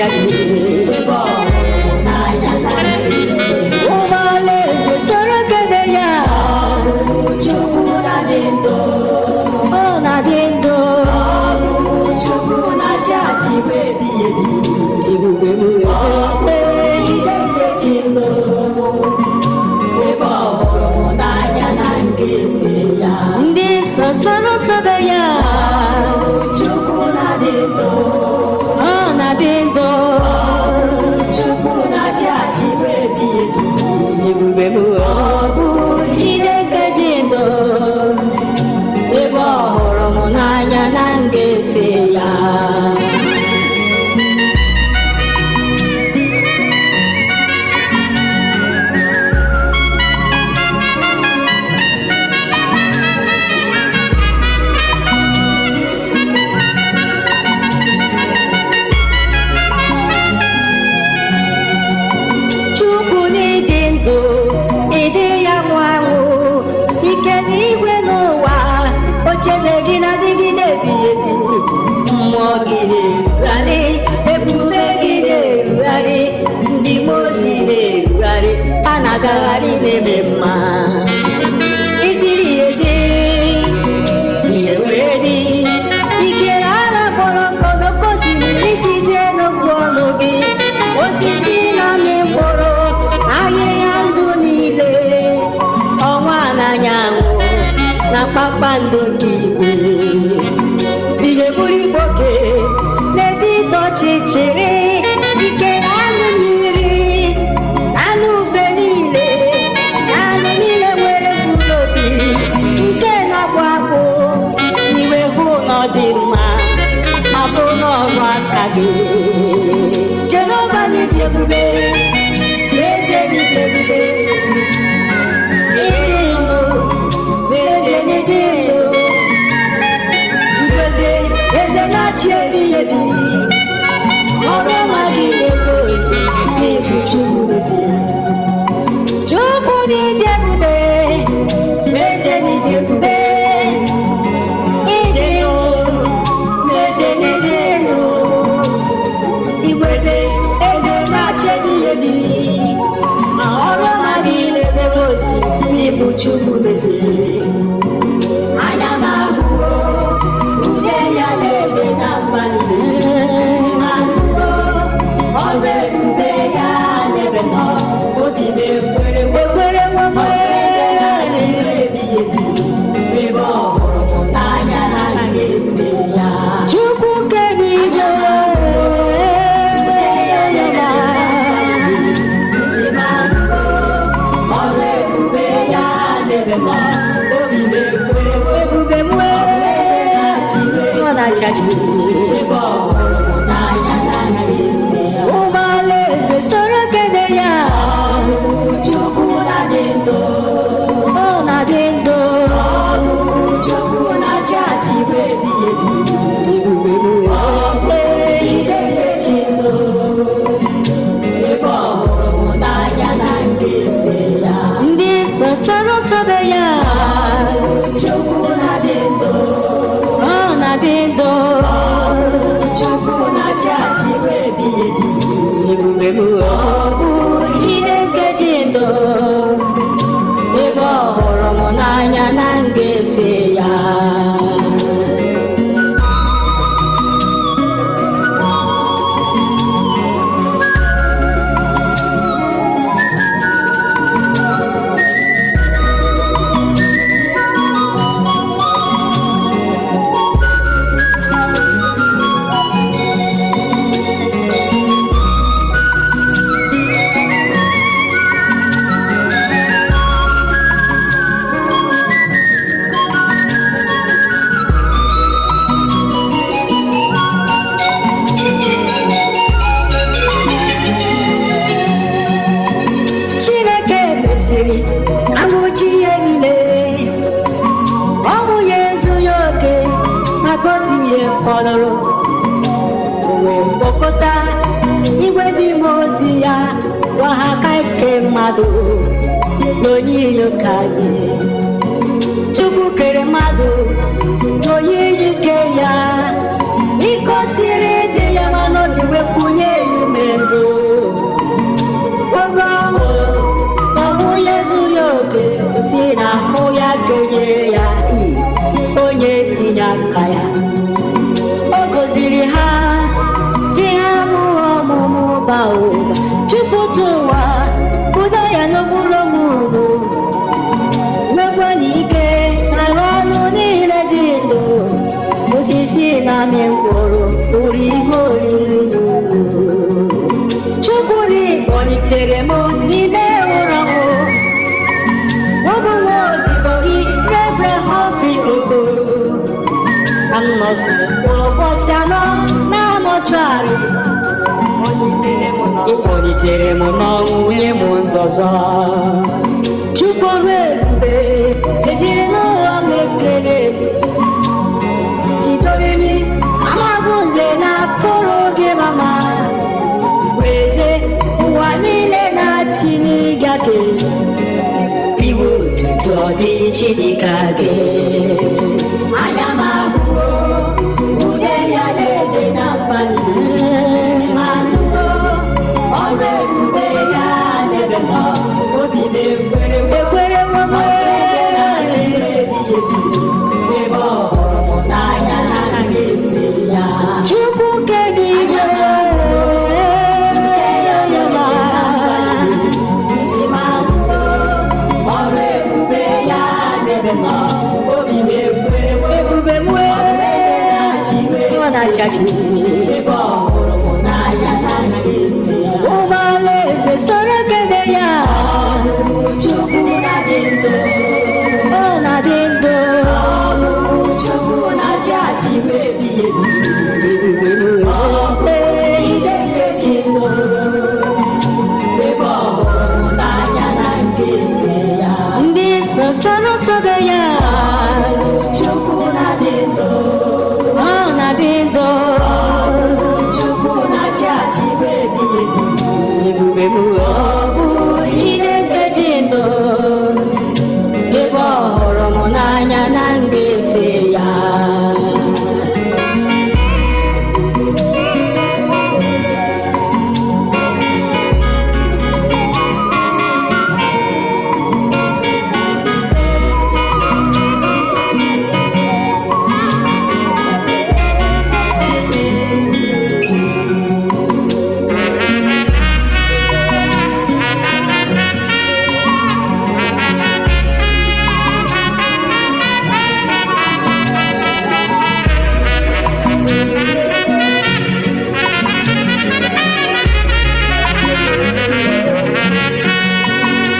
na-achaji n'anya na ụgbọalaeze soro kene ya Chukwu na-adị ndụ ọ na-adị ndụ Chukwu na-achị achị wee ebighị ebi ebube m jide nkeji ndụ ebe ọ hụrụ n'anya na ngefe ya ndị nsọ soro tobe ya Chukwu na-adị ndụ ọ na-adị ndụ Chukwu na-achị achị wee ebighị ebi ebube m bụ jide nkeji ndụ ebe ọ hụrụ m n'anya na ngefe ya Chukwu n'ịdị ndụ ịdị ya nwụ anwụ ike n'igwe n'ụwa ocheeze gị na-adịgide ebighị ebi mmụọ gị na-erugharị ebube gị na-erugharị ndị mmụọ ozi na-erugharị a na-agagharị na-eme mma isiri ihe dị ihe wee dị ikere ala kpọrọ nkọ n'oke osimiri site n'okwu ọnụ gị osisi na-amị mkpụrụ ahịhịa ndụ niile ọnwa na anyanwụ na kpakpando nke igwe ihe buru igboke n'etiti ọchịchịrị ikere anụ mmiri anụ ufe niile na anụ niile nwere mkpụrụ obi nke na-akpụ akpụ iwe hụ na ọ dị mma ma bụ n'ọrụ aka gị Jehova n'ịdị ebube eze n'ịdị ebube ịdị ndụ eze n'ịdị ndụ mkpeze eze na-achị ebighị ebi ọrụ ọma gị na-egosi n'ịbụ Chukwu n'ezie Chukwu n'ịdị ebube eze n'ịdị ebube ịdị ndụ eze n'ịdị ndụ igweze eze na-achị ebighị ebi ma ọrụ ọma gị na-egosi n'ịbụ Chukwu n'ezie anya m ahụwo ude ya na-ede na mmalite ma nụwo ọrụ ebube ya n'ebe nọ obi m ekwere ekwere nwoke chiri ebighị ebi ebe ọ hụrụ m n'anya na ngefe ya Chukwu kere igwe si ma nụwo ọrụ ebube ya n'ebe nọ obi m ekwere ebube m ọ na-achaji ebe ọ hụrụ m n'anya na ngefe ya ụgbọalaeze soro kene ya Chukwu na-adị ndụ ọ na-adị ndụ Chukwu na-achị achị wee ebighị ebi ebube m jide nkeji ndụ ebe ọ hụrụ m n'anya na ngefe ya ndị nsọ soro tobe ya Chukwu na-adị ndụ ọ na-adị ndụ Chukwu na-achị achị wee ebighị ebi ebube m bụ jide nkeji ndụ ebe ọ hụrụ m n'anya na ngefe ya Chineke mesịrị amụchi ihe niile ọnwụ ya ezughị oke maka otu ihe fọdụrụ o wee kpọkọta igwe ndị mmụọ ozi ya gwa ha ka ike mmadụ n'oyiyi ka gị Chukwu kere mmadụ n'oyiyi ike ya ikosiri dị ya ma n'obi wekwunye ya ụba ụba jupụta ụwa ụda ya n'okpuru ọmụmụ nwekwa n'ike arụ anụ niile dị ndụ osisi na-amị mkpụrụ ụrụ ihe oriri Chukwu kpọlitere m n'ime ụra ọ bụ nwa odibo gị Reverend Humphrey Oko anọsi mkpụrụ ụbọchị anọ na mọchụarị ịkpọlitere m n'ọnwụ nye m ndọzọ Chukwu ọrụ ebube ezinụlọ m ekele itorimi amabụze na-atụrụ gị mama eze ụwa niile na-achị n'ịga gị iwu ụtụtụ ọ dị Chineke gị anya m abụọ ude ya na-ede na mbalị ma nụọ ọrụ ebube ya n'ebe nọ obi na-ekwere chiri ebighị ebi ebe ọ hụrụ n'anya na ga-efe ya Chukwu kedụ ihe ebube m ọ na-achachi ụgbọala eze soro kede ya Chukwu na-adị ndụ ọ na-adị ndụ Chukwu na-achị achị ebighị ebi ebube m ide nkeji ndụ ebe ọ hụrụ n'anya na nke ife ya ndị nsọ soro tobe ya Chukwu na-adị ndụ ọ na-adị ndụ Chukwu na-achị achị ebighị ebi ebube m ọ bụ ide nkeji ndụ ebe ọ hụrụ m n'anya na ngafe ya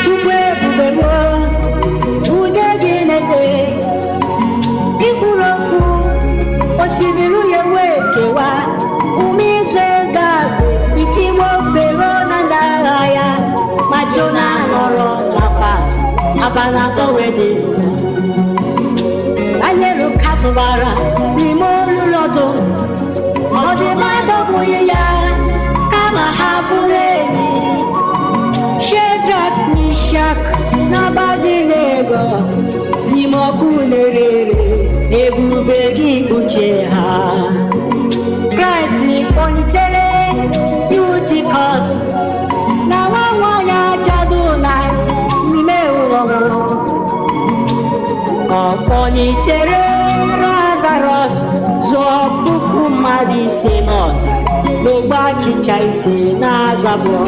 Chukwu ebube m ude gị na-ede ikwuru okwu osimiri ya wee kewa ụmụ Izrel gafe itigbo Fero na ndị agha ya ma Jona nọrọ na fas abalị atọ wee dị anyere ụka tụbara n'ime olulu ọdụm ọdịma adọgbughị ya kama ha bụrụ enyi Shedrak, Mishak na Abednego n'ime ọkụ na-erere ebube gị kpuche ha Kraịst kpọlitere Yutikọs na nwa nwanyị ajadu na n'ime ụlọ ọ kpọlitere Lazarọs zụọ puku mmadụ ise n'ọzara n'ogbe achịcha ise na-azabụọ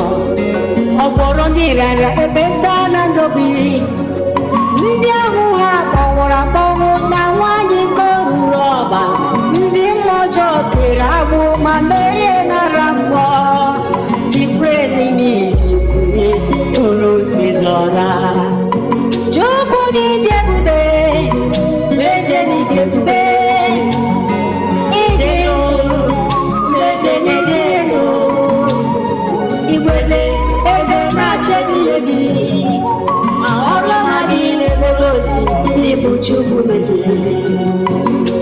ọ gwọrọ ndị rịarịa ebe nta na ndobi ndị ahụ ha kpọnwụrụ akpọnwụ na nwanyị nke ruru ọba ndị mmụọ ọjọọ kere agbụ ma merie nara mgbọ sikwe n'ime ili tụrụ izọra Chukwu n'ịdị ebube eze n'ịdị ebube ịdị eze n'ịdị elu igweze eze na-achị ebi ma ọrụ ha niile na-egosi n'ịbụ Chukwu n'ezie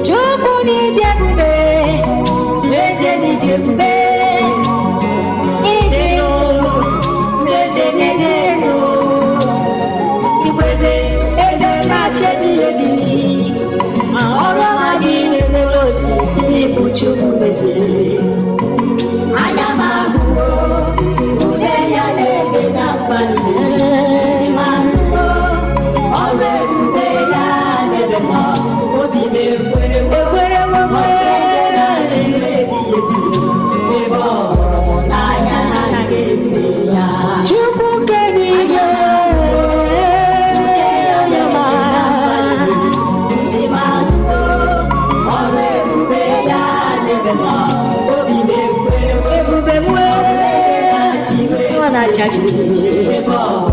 Chukwu n'ịdị ebube eze n'ịdị ebube ịdị eze n'ịdị elu igweze eze na-achị ebi ma ọrụ ha niile na-egosi n'ịbụ Chukwu n'ezie anya m abụọ ude ya na-ede na mbalị ma nụọ ọrụ ebube ya n'ebe nọ obi na-ekwere chiri ebighị ebi ebe ọ hụrụ m n'anya na chachi ebe ọ